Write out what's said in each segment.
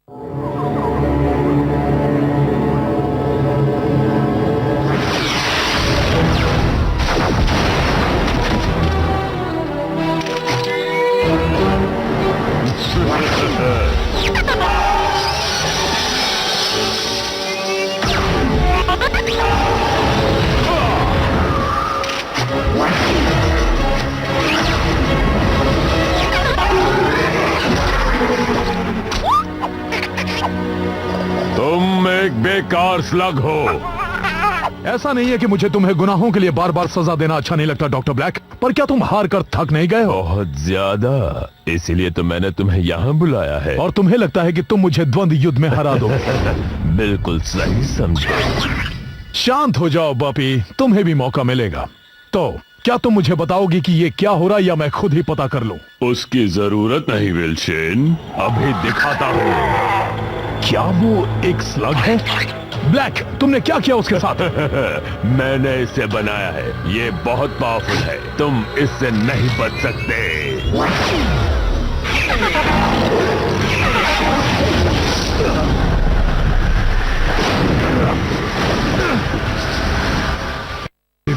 तुम एक बेकार स्लग हो। ऐसा नहीं है कि मुझे तुम्हें गुनाहों के लिए बार बार सजा देना अच्छा नहीं लगता डॉक्टर ब्लैक, पर क्या तुम हार कर थक नहीं गए हो? बहुत ज्यादा, इसीलिए तो मैंने तुम्हें यहाँ बुलाया है। और तुम्हें लगता है कि तुम मुझे द्वंद्व युद्ध में हरा दो? बिल्कुल सही समझे। शांत हो जाओ बॉपी, तुम्हें भी मौका मिलेगा। तो क्या तुम मुझे बताओगी कि ये क्या हो रहा है, या मैं खुद ही पता कर लूं? उसकी जरूरत नहीं विल्सन, अभी दिखाता हूँ। क्या वो एक स्लग है? ब्लैक, तुमने क्या किया उसके साथ? मैंने इसे बनाया है, ये बहुत पावरफुल है, तुम इससे नहीं बच सकते।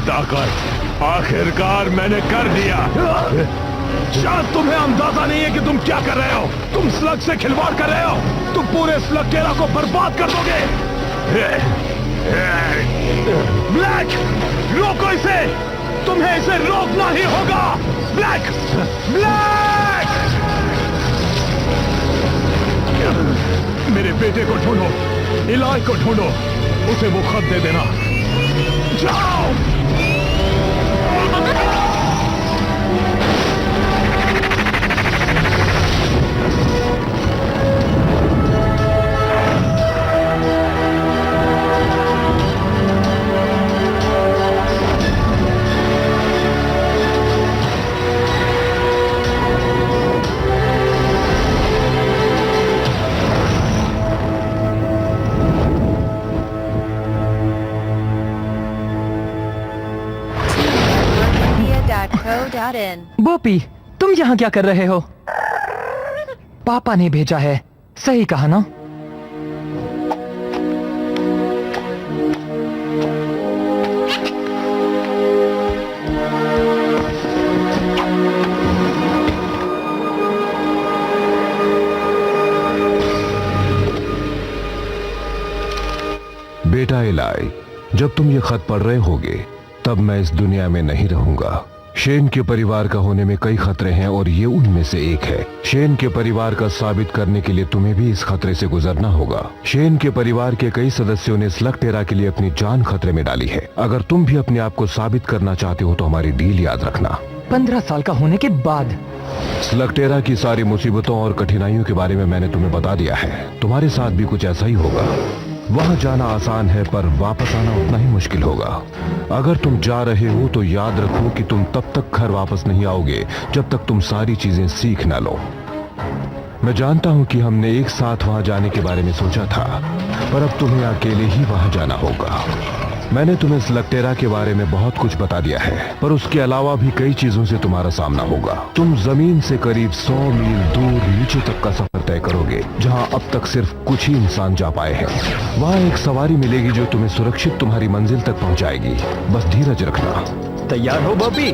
ताकत आखिरकार मैंने कर दिया। शायद तुम्हें अंदाजा नहीं है कि तुम क्या कर रहे हो। तुम स्लग से खिलवाड़ कर रहे हो। तुम पूरे स्लगटेरा को बर्बाद कर दोगे। ब्लैक, रोको इसे। तुम्हें इसे रोकना ही होगा। Black, black! मेरे बेटे को ढूंढो, इलाज को ढूंढो, उसे वो खत दे देना। जाओ! बॉपी, तुम यहाँ क्या कर रहे हो? पापा ने भेजा है, सही कहा ना? बेटा इलाई, जब तुम ये खत पढ़ रहे होगे तब मैं इस दुनिया में नहीं रहूंगा। शेन के परिवार का होने में कई खतरे हैं और ये उनमें से एक है। शेन के परिवार का साबित करने के लिए तुम्हें भी इस खतरे से गुजरना होगा। शेन के परिवार के कई सदस्यों ने स्लगटेरा के लिए अपनी जान खतरे में डाली है। अगर तुम भी अपने आप को साबित करना चाहते हो तो हमारी डील याद रखना। 15 साल का होने के बाद स्लगटेरा की सारी मुसीबतों और कठिनाइयों के बारे में मैंने तुम्हें बता दिया है। तुम्हारे साथ भी कुछ ऐसा ही होगा। वहाँ जाना आसान है पर वापस आना उतना ही मुश्किल होगा। अगर तुम जा रहे हो तो याद रखो कि तुम तब तक घर वापस नहीं आओगे जब तक तुम सारी चीजें सीख ना लो। मैं जानता हूँ कि हमने एक साथ वहाँ जाने के बारे में सोचा था, पर अब तुम्हें अकेले ही वहाँ जाना होगा। मैंने तुम्हें स्लगटेरा के बारे में बहुत कुछ बता दिया है, पर उसके अलावा भी कई चीजों से तुम्हारा सामना होगा। तुम जमीन से करीब 100 मील दूर नीचे तक का सफर तय करोगे, जहां अब तक सिर्फ कुछ ही इंसान जा पाए हैं। वहां एक सवारी मिलेगी जो तुम्हें सुरक्षित तुम्हारी मंजिल तक पहुंचाएगी। बस धीरज रखना। तैयार हो बॉबी?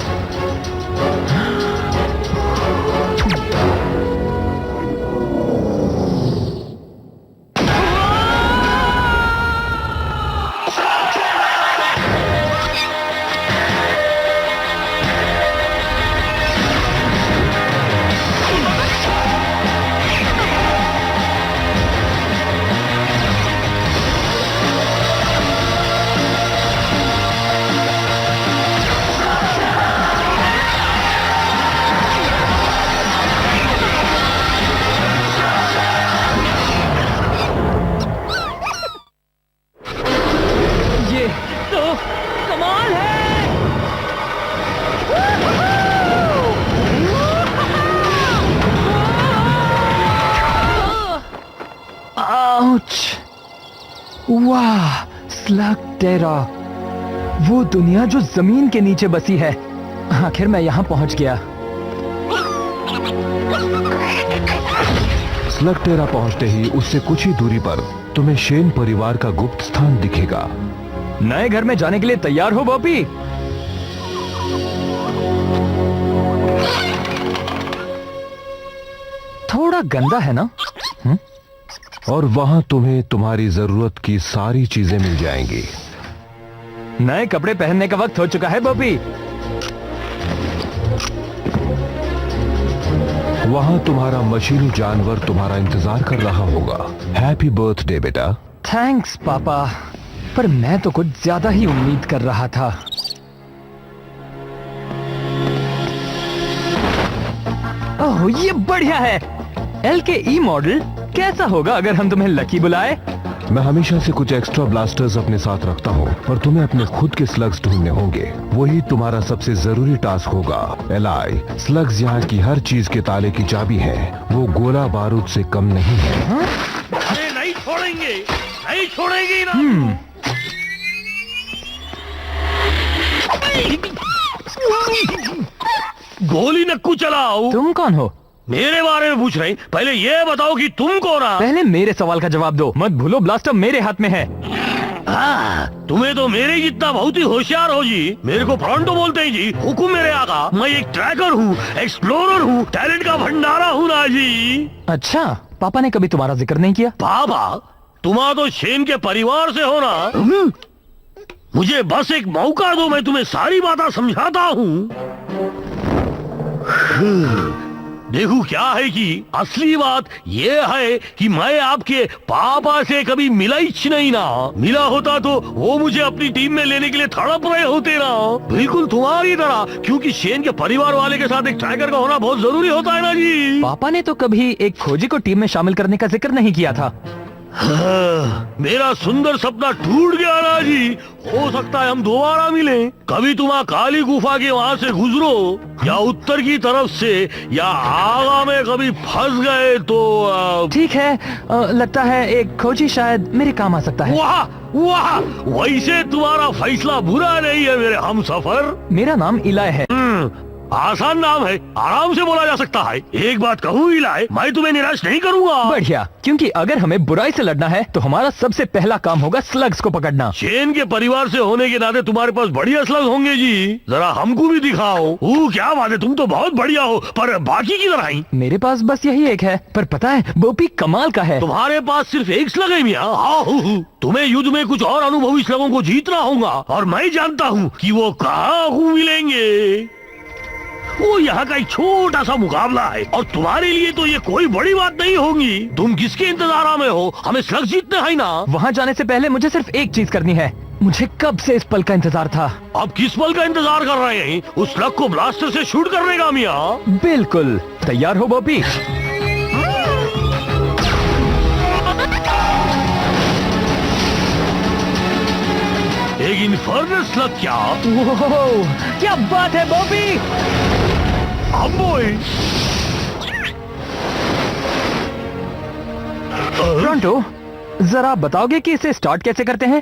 वाह, स्लगटेरा, वो दुनिया जो जमीन के नीचे बसी है। आखिर मैं यहाँ पहुंच गया। स्लगटेरा पहुंचते ही उससे कुछ ही दूरी पर तुम्हें शेन परिवार का गुप्त स्थान दिखेगा। नए घर में जाने के लिए तैयार हो बॉबी? थोड़ा गंदा है ना? और वहां तुम्हें तुम्हारी जरूरत की सारी चीजें मिल जाएंगी। नए कपड़े पहनने का वक्त हो चुका है बॉबी। वहां तुम्हारा मशीनी जानवर तुम्हारा इंतजार कर रहा होगा। हैप्पी बर्थडे बेटा। थैंक्स पापा, पर मैं तो कुछ ज्यादा ही उम्मीद कर रहा था। ओह, ये बढ़िया है। LKE मॉडल कैसा होगा अगर हम तुम्हें लकी बुलाए? मैं हमेशा से कुछ एक्स्ट्रा ब्लास्टर्स अपने साथ रखता हूँ, पर तुम्हें अपने खुद के स्लग्स ढूंढने होंगे। वही तुम्हारा सबसे जरूरी टास्क होगा। एलाई, स्लग्स यहाँ की हर चीज के ताले की चाबी है। वो गोला बारूद से कम नहीं है। अरे नहीं छोड़ेंगे, नहीं छोड़ेंगे ना। गोली नक्कू चलाओ। तुम कौन हो? मेरे बारे में पूछ रहे हैं? पहले ये बताओ कि तुम कौन हो? पहले मेरे सवाल का जवाब दो। मत भूलो ब्लास्टर मेरे हाथ में है। तुम्हें तो मेरे जितना बहुत ही होशियार हो जी। मेरे को फ्रंटो बोलते हैं जी। हुकुम मेरे आका। मैं एक ट्रैकर हूँ, एक्सप्लोरर हूँ, टैलेंट का भंडारा हूँ ना जी। अच्छा, पापा ने कभी तुम्हारा जिक्र नहीं किया? पापा, तुम्हारा तो शेन के परिवार से हो ना। मुझे बस एक मौका दो, मैं तुम्हें सारी बातें समझाता हूँ। देखो क्या है कि असली बात ये है कि मैं आपके पापा से कभी मिला ही नहीं ना। मिला होता तो वो मुझे अपनी टीम में लेने के लिए तड़प रहे होते ना, बिल्कुल तुम्हारी तरह। क्योंकि शेन के परिवार वाले के साथ एक ट्रैकर का होना बहुत जरूरी होता है ना जी। पापा ने तो कभी एक खोजी को टीम में शामिल करने का जिक्र नहीं किया था। मेरा सुंदर सपना टूट गया ना जी। हो सकता है हम दोबारा मिलें। कभी तुम काली गुफा के वहाँ से गुजरो, या उत्तर की तरफ से, या आगा में कभी फंस गए तो ठीक है, लगता है एक खोजी शायद मेरे काम आ सकता है। वाह वाह, वैसे तुम्हारा फैसला बुरा नहीं है मेरे हमसफर। मेरा नाम इलाय है। आसान नाम है, आराम से बोला जा सकता है। एक बात कहूँ इलाय, मैं तुम्हें निराश नहीं करूँगा। बढ़िया, क्योंकि अगर हमें बुराई से लड़ना है तो हमारा सबसे पहला काम होगा स्लग्स को पकड़ना। शेन के परिवार से होने के नाते तुम्हारे पास बढ़िया स्लग्स होंगे जी। जरा हमको भी दिखाओ। क्या बात है, तुम तो बहुत बढ़िया हो, पर बाकी की तरह ही। मेरे पास बस यही एक है, पर पता है बोपी कमाल का है। तुम्हारे पास सिर्फ एक स्लग है मियां? तुम्हें युद्ध में कुछ और अनुभवी स्लगों को जीतना होगा, और मैं जानता हूँ कि वो कहाँ मिलेंगे। वो यहाँ का एक छोटा सा मुकाबला है, और तुम्हारे लिए तो ये कोई बड़ी बात नहीं होगी। तुम किसके इंतजार में हो? हमें स्लग जीतने है ना। वहाँ जाने से पहले मुझे सिर्फ एक चीज करनी है। मुझे कब से इस पल का इंतजार था। अब किस पल का इंतजार कर रहे हैं? उस स्लग को ब्लास्टर से शूट करने का मियां। बिल्कुल, तैयार हो बॉबी? एक इन्फर्नल स्लग क्या? ओह, क्या बात है बॉबी। फ्रंटो, जरा बताओगे कि इसे स्टार्ट कैसे करते हैं?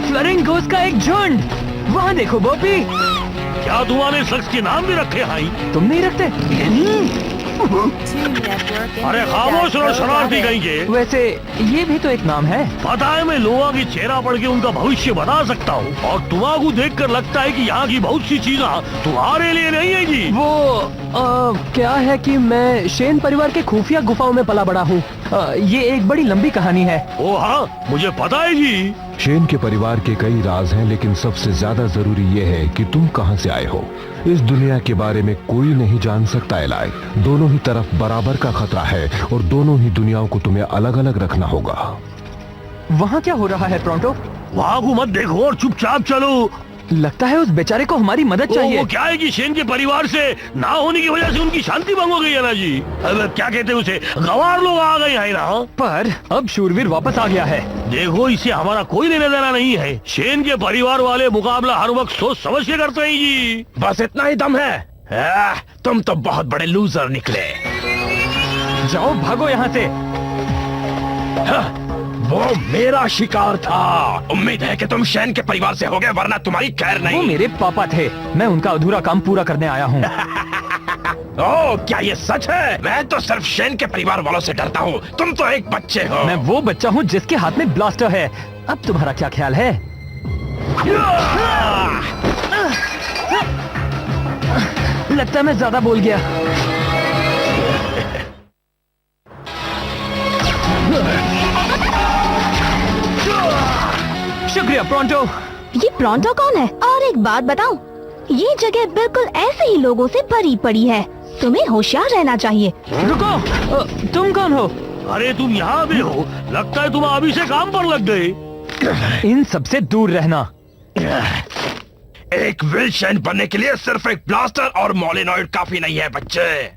फ्लरिंगोस का एक झुंड। वहाँ देखो बॉबी। क्या तुम्हारे शख्स के नाम भी रखे हैं? तुम नहीं रखते? अरे खामोश रहो शरारती कहीं के। वैसे ये भी तो एक नाम है। पता है, मैं लोगों की चेहरा पढ़ के उनका भविष्य बता सकता हूँ, और तुम्हारा देखकर लगता है कि यहाँ की बहुत सी चीजें तुम्हारे लिए नहीं है जी। वो क्या है कि मैं शेन परिवार के खुफिया गुफाओं में पला बड़ा हूँ। ये एक बड़ी लंबी कहानी है। ओ हाँ, मुझे पता है जी। शेन के परिवार के कई राज हैं, लेकिन सबसे ज्यादा जरूरी ये है कि तुम कहां से आए हो। इस दुनिया के बारे में कोई नहीं जान सकता एलाई। दोनों ही तरफ बराबर का खतरा है, और दोनों ही दुनियाओं को तुम्हें अलग अलग रखना होगा। वहाँ क्या हो रहा है प्रोंटो? वहाँ को मत देखो और चुपचाप चलो। लगता है उस बेचारे को हमारी मदद चाहिए। वो क्या है कि शेन के परिवार से ना होने की वजह से उनकी शांति भंग हो गई है ना जी। अब क्या कहते हैं उसे, गवार लोग आ गए हैं ना। पर अब शूरवीर वापस आ गया है। देखो, इससे हमारा कोई लेना देना नहीं है। शेन के परिवार वाले मुकाबला हर वक्त सोच समझ के करते हैं जी। बस इतना ही दम है। तुम तो बहुत बड़े लूजर निकले। जाओ, भागो यहाँ से। वो मेरा शिकार था। उम्मीद है कि तुम शैन के परिवार से होगे, वरना तुम्हारी खैर वो नहीं। मेरे पापा थे, मैं उनका अधूरा काम पूरा करने आया हूँ। ओह, क्या ये सच है? मैं तो सिर्फ शैन के परिवार वालों से डरता हूँ। तुम तो एक बच्चे हो। मैं वो बच्चा हूँ जिसके हाथ में ब्लास्टर है। अब तुम्हारा क्या ख्याल है? लगता है मैं ज्यादा बोल गया। शुक्रिया प्रोंटो। ये प्रोंटो कौन है? और एक बात बताऊं, ये जगह बिल्कुल ऐसे ही लोगों से भरी पड़ी है। तुम्हें होशियार रहना चाहिए। रुको, तुम कौन हो? अरे तुम यहाँ भी हो? लगता है तुम अभी से काम पर लग गए। इन सबसे दूर रहना। एक विल्शन बनने के लिए सिर्फ एक ब्लास्टर और मोलिनॉइड काफी नहीं है बच्चे।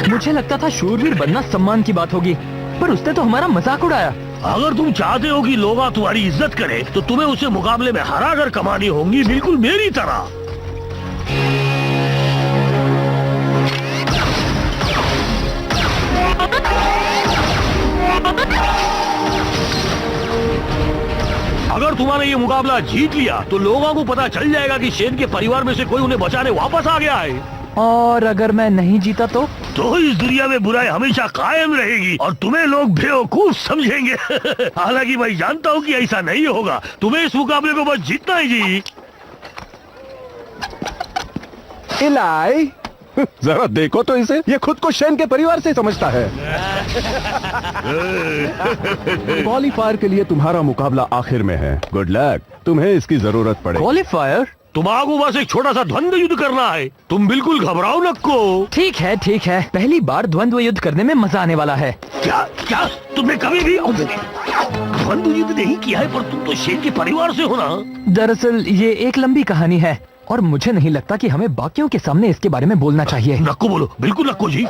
मुझे लगता था शूरवीर बनना सम्मान की बात होगी, पर उसने तो हमारा मजाक उड़ाया। अगर तुम चाहते हो कि लोग तुम्हारी इज्जत करें, तो तुम्हें उसे मुकाबले में हरा कर कमानी होंगी, बिल्कुल मेरी तरह। अगर तुम्हारे ये मुकाबला जीत लिया, तो लोगों को पता चल जाएगा कि शेन के परिवार में से कोई उन्हें बचाने वापस आ गया है। और अगर मैं नहीं जीता तो इस दुनिया में बुराई हमेशा कायम रहेगी और तुम्हें लोग बेवकूफ समझेंगे। हालांकि मैं जानता हूँ कि ऐसा नहीं होगा। तुम्हें इस मुकाबले को बस जीतना ही जी। इलाई, जरा देखो तो इसे, ये खुद को शैन के परिवार से समझता है। क्वालीफायर के लिए तुम्हारा मुकाबला आखिर में है। गुड लक, तुम्हें इसकी जरूरत पड़े। क्वालीफायर? तुम्हारा बस एक छोटा सा द्वंद्व युद्ध करना है। तुम बिल्कुल घबराओ नको। ठीक है ठीक है, पहली बार द्वंद्व युद्ध करने में मजा आने वाला है। क्या क्या तुमने कभी भी द्वंद्व युद्ध नहीं किया है? पर तुम तो शेन के परिवार से हो ना। दरअसल ये एक लंबी कहानी है और मुझे नहीं लगता कि हमें बाकियों के सामने इसके बारे में बोलना चाहिए। नको बोलो, बिल्कुल नको जी।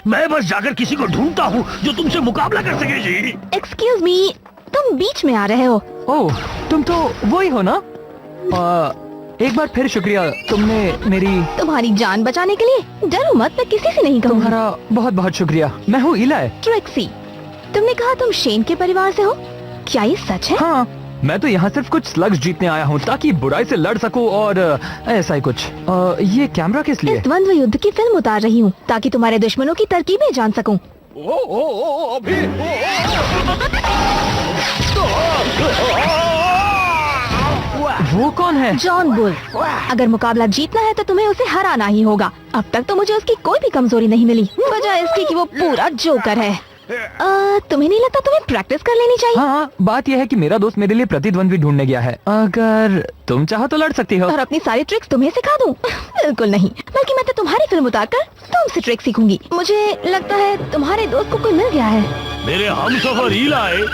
मैं बस जाकर किसी को ढूंढता हूँ जो तुमसे मुकाबला कर सके जी। एक्सक्यूज मी, तुम बीच में आ रहे हो। ओह, तुम तो वही हो ना? एक बार फिर शुक्रिया, तुमने मेरी तुम्हारी जान बचाने के लिए। डरो मत, मैं किसी से नहीं कहूँगी। तुम्हारा बहुत बहुत शुक्रिया। मैं हूँ इलाई। ट्रिक्सी, तुमने कहा तुम शेन के परिवार से हो, क्या ये सच है? हाँ, मैं तो यहाँ सिर्फ कुछ स्लग्स जीतने आया हूँ ताकि बुराई से लड़ सकूँ और ऐसा ही कुछ। ये कैमरा किस लिए? इस द्वंद्व युद्ध की फिल्म उतार रही हूँ ताकि तुम्हारे दुश्मनों की तरकीबें जान सकूँ। वो कौन है? John bull. अगर मुकाबला जीतना है तो तुम्हें उसे हराना ही होगा। अब तक तो मुझे उसकी कोई भी कमजोरी नहीं मिली, वजह इसकी कि वो पूरा जोकर है। तुम्हें नहीं लगता तुम्हें प्रैक्टिस कर लेनी चाहिए? हाँ, बात यह है कि मेरा दोस्त मेरे लिए प्रतिद्वंद्वी ढूंढने गया है। अगर तुम चाहो तो लड़ सकती हो। और अपनी सारी ट्रिक्स तुम्हें सिखा दूं? बिल्कुल नहीं, बल्कि मैं तो तुम्हारी फिल्म उतारकर तुमसे ट्रिक सीखूंगी। मुझे लगता है तुम्हारे दोस्त को कोई मिल गया है। मेरे हमसफर इलाई,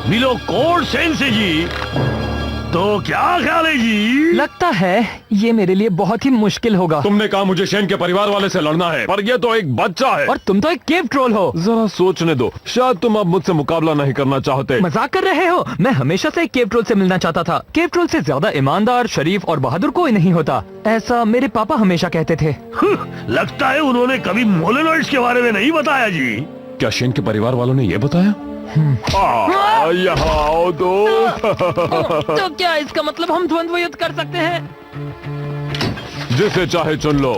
मिलो कोड सेन से जी। तो क्या ख्याल है जी? लगता है ये मेरे लिए बहुत ही मुश्किल होगा। तुमने कहा मुझे शेन के परिवार वाले से लड़ना है, पर ये तो एक बच्चा है। और तुम तो एक केव ट्रोल हो। जरा सोचने दो, शायद तुम अब मुझसे मुकाबला नहीं करना चाहते। मजाक कर रहे हो? मैं हमेशा से एक केव ट्रोल से मिलना चाहता था। केव ट्रोल से ज्यादा ईमानदार, शरीफ और बहादुर कोई नहीं होता, ऐसा मेरे पापा हमेशा कहते थे। लगता है उन्होंने कभी मोलेनॉइड्स के बारे में नहीं बताया जी। क्या शेन के परिवार वालों ने ये बताया? यहाँ आओ दोस्त। तो क्या इसका मतलब हम द्वंद्व युद्ध कर सकते हैं? जिसे चाहे चुन लो।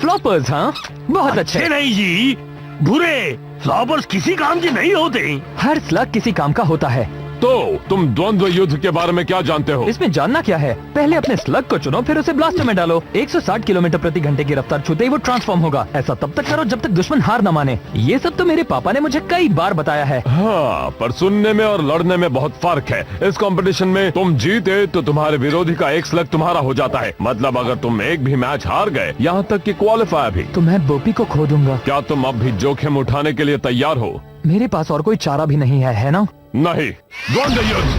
फ्लॉपर्स? हाँ, बहुत अच्छे। नहीं जी, बुरे फ्लॉपर्स किसी काम के नहीं होते। हर स्लग किसी काम का होता है। तो तुम द्वंद्व युद्ध के बारे में क्या जानते हो? इसमें जानना क्या है? पहले अपने स्लग को चुनो, फिर उसे ब्लास्टर में डालो। 160 किलोमीटर प्रति घंटे की रफ्तार छूते ही वो ट्रांसफॉर्म होगा। ऐसा तब तक करो जब तक दुश्मन हार न माने। ये सब तो मेरे पापा ने मुझे कई बार बताया है। हाँ, पर सुनने में और लड़ने में बहुत फर्क है। इस कंपटीशन में तुम जीते तो तुम्हारे विरोधी का एक स्लग तुम्हारा हो जाता है। मतलब अगर तुम एक भी मैच हार गए, यहाँ तक कि क्वालिफायर भी, तो मैं बोपी को खो दूंगा। क्या तुम अब भी जोखिम उठाने के लिए तैयार हो? मेरे पास और कोई चारा भी नहीं है ना? नहीं। द्वंद्व युद्ध।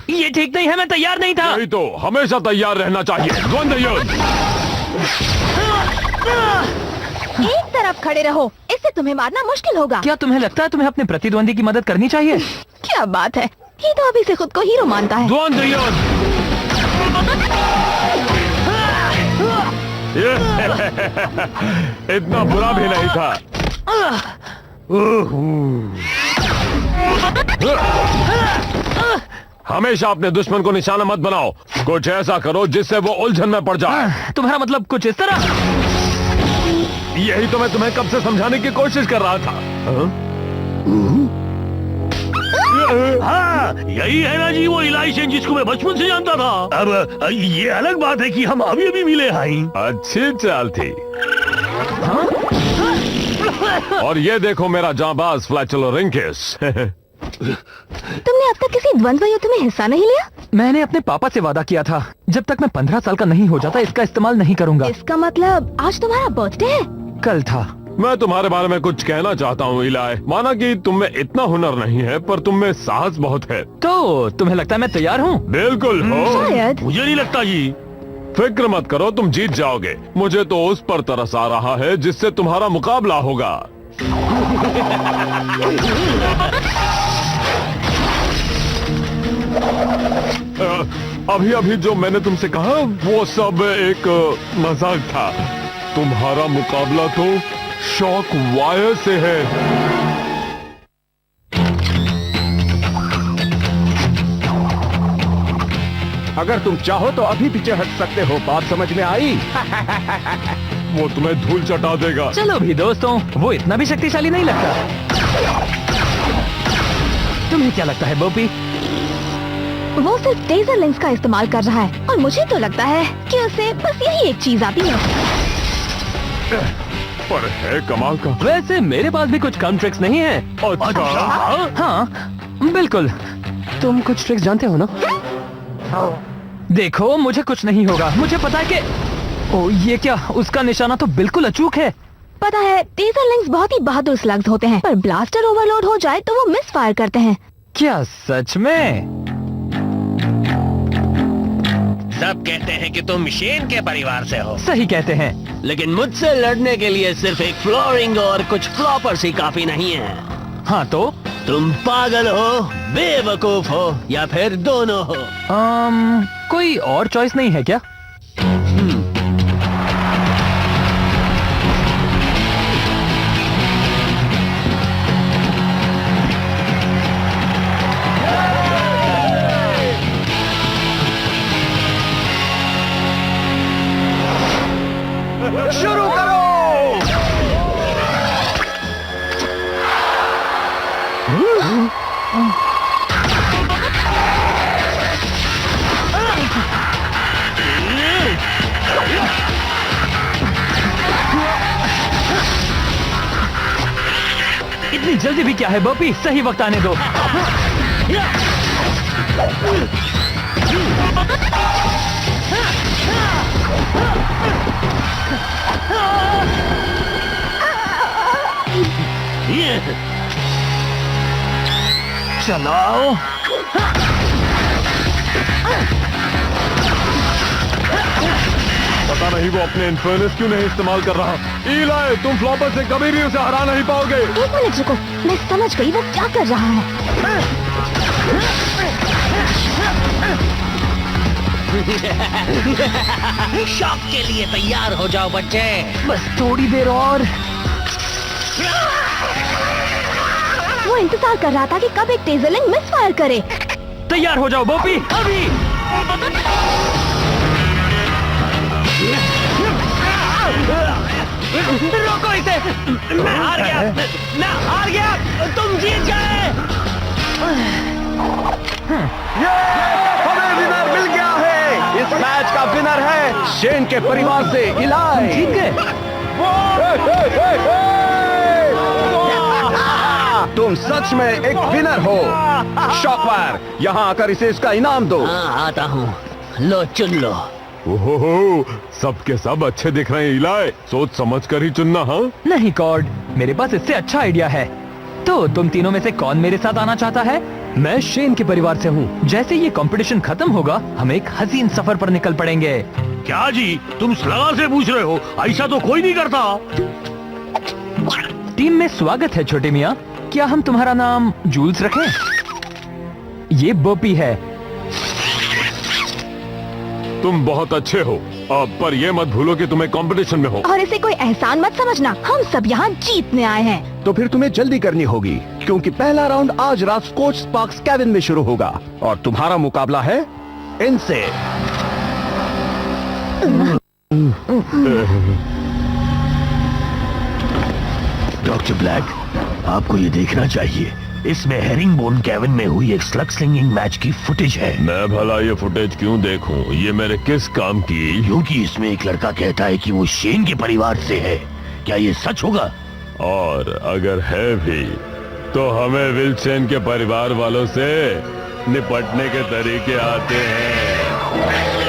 ये ठीक नहीं है, मैं तैयार नहीं था। नहीं तो हमेशा तैयार रहना चाहिए। द्वंद्व युद्ध। एक तरफ खड़े रहो, इससे तुम्हें मारना मुश्किल होगा। क्या तुम्हें लगता है तुम्हें अपने प्रतिद्वंदी की मदद करनी चाहिए? क्या बात है, ये तो अभी से खुद को हीरो मानता है। द्वंद्व युद्ध। इतना बुरा भी नहीं था। हमेशा अपने दुश्मन को निशाना मत बनाओ। कुछ ऐसा करो जिससे वो उलझन में पड़ जाए। तुम्हारा मतलब कुछ इस तरह? यही तो मैं तुम्हें कब से समझाने की कोशिश कर रहा था। हाँ, यही है ना जी वो इलाई सेन जिसको मैं बचपन से जानता था। अब ये अलग बात है कि हम अभी अभी मिले हैं। अच्छी चाल थी। और ये देखो मेरा जांबाज फ्लैचलोरिंकस। तुमने अब तक किसी द्वंद्व युद्ध में हिस्सा नहीं लिया? मैंने अपने पापा से वादा किया था, जब तक मैं 15 साल का नहीं हो जाता इसका इस्तेमाल नहीं करूंगा। इसका मतलब आज तुम्हारा बर्थडे है? कल था। मैं तुम्हारे बारे में कुछ कहना चाहता हूँ इलाई। माना कि तुम में इतना हुनर नहीं है, पर तुम में साहस बहुत है। तो तुम्हें लगता है मैं तैयार हूँ? बिल्कुल हो। शायद। मुझे नहीं लगता जी। फिक्र मत करो, तुम जीत जाओगे। मुझे तो उस पर तरस आ रहा है जिससे तुम्हारा मुकाबला होगा। अभी अभी जो मैंने तुमसे कहा वो सब एक मजाक था। तुम्हारा मुकाबला तो शॉक वायर से है। अगर तुम चाहो तो अभी पीछे हट सकते हो। बात समझ में आई? वो तुम्हें धूल चटा देगा। चलो भी दोस्तों, वो इतना भी शक्तिशाली नहीं लगता। तुम्हें क्या लगता है बोपी? वो सिर्फ टेजर लेंस का इस्तेमाल कर रहा है और मुझे तो लगता है कि उसे बस यही एक चीज आती है। पर है कमाल का। वैसे मेरे पास भी कुछ कम ट्रिक्स नहीं है। अच्छा। हाँ बिल्कुल। तुम कुछ ट्रिक्स जानते हो ना? देखो मुझे कुछ नहीं होगा। मुझे पता है कि ओ ये क्या, उसका निशाना तो बिल्कुल अचूक है। पता है टेजर लेंस बहुत ही बहादुर स्लग्स होते हैं, पर ब्लास्टर ओवरलोड हो जाए तो वो मिस फायर करते हैं। क्या सच में? सब कहते हैं कि तुम शेन के परिवार से हो, सही कहते हैं। लेकिन मुझसे लड़ने के लिए सिर्फ एक फ्लोरिंग और कुछ फ्लॉपर्स ही काफी नहीं है। हाँ तो तुम पागल हो, बेवकूफ हो या फिर दोनों हो। कोई और चॉइस नहीं है क्या? शुरू करो। इतनी जल्दी भी क्या है बॉपी, सही वक्त आने दो। चलाओ। पता नहीं वो अपने इन्फर्नस क्यों नहीं इस्तेमाल कर रहा। इलाई, तुम फ्लॉपर से कभी भी उसे हरा नहीं पाओगे। 1 मिनट रुको, मैं समझ गई वो क्या कर रहा है। शॉक के लिए तैयार हो जाओ बच्चे। बस थोड़ी देर और। वो इंतजार कर रहा था कि कब एक टेजर लेंस मिस फायर करे। तैयार हो जाओ बॉपी, अभी। रोको इसे। मैं हार गया, मैं हार गया, तुम जीत गए। हमें विनर मिल गया है। इस मैच का विनर है शेन के परिवार से इलाई। जीत गए। तुम सच में एक विनर हो। शॉकवायर, यहाँ आकर इसे इसका इनाम दो। हाँ आता हूँ, लो चुन लो। ओहो, सब के सब अच्छे दिख रहे हैं इलाई। सोच समझ कर ही चुनना। हाँ नहीं कॉर्ड, मेरे पास इससे अच्छा आइडिया है। तो तुम तीनों में से कौन मेरे साथ आना चाहता है? मैं शेन के परिवार से हूँ। जैसे ये कंपटीशन खत्म होगा, हम एक हसीन सफर पर निकल पड़ेंगे। क्या जी, तुम सलाह से पूछ रहे हो? ऐसा तो कोई नहीं करता। टीम में स्वागत है छोटे मियाँ। क्या हम तुम्हारा नाम जूल्स रखें? ये बॉपी है। तुम बहुत अच्छे हो। पर ये मत भूलो कि तुम्हें कंपटीशन में हो। और इसे कोई एहसान मत समझना, हम सब यहाँ जीतने आए हैं। तो फिर तुम्हें जल्दी करनी होगी, क्योंकि पहला राउंड आज रात स्कॉच स्पार्क्स केबिन में शुरू होगा और तुम्हारा मुकाबला है इनसे। डॉक्टर ब्लैक, आपको ये देखना चाहिए, इसमें हेरिंगबोन केविन में हुई एक स्लग स्लिंगिंग मैच की फुटेज है। मैं भला ये फुटेज क्यों देखूं? ये मेरे किस काम की? क्योंकि इसमें एक लड़का कहता है कि वो शेन के परिवार से है। क्या ये सच होगा? और अगर है भी तो हमें विल्सन के परिवार वालों से निपटने के तरीके आते हैं।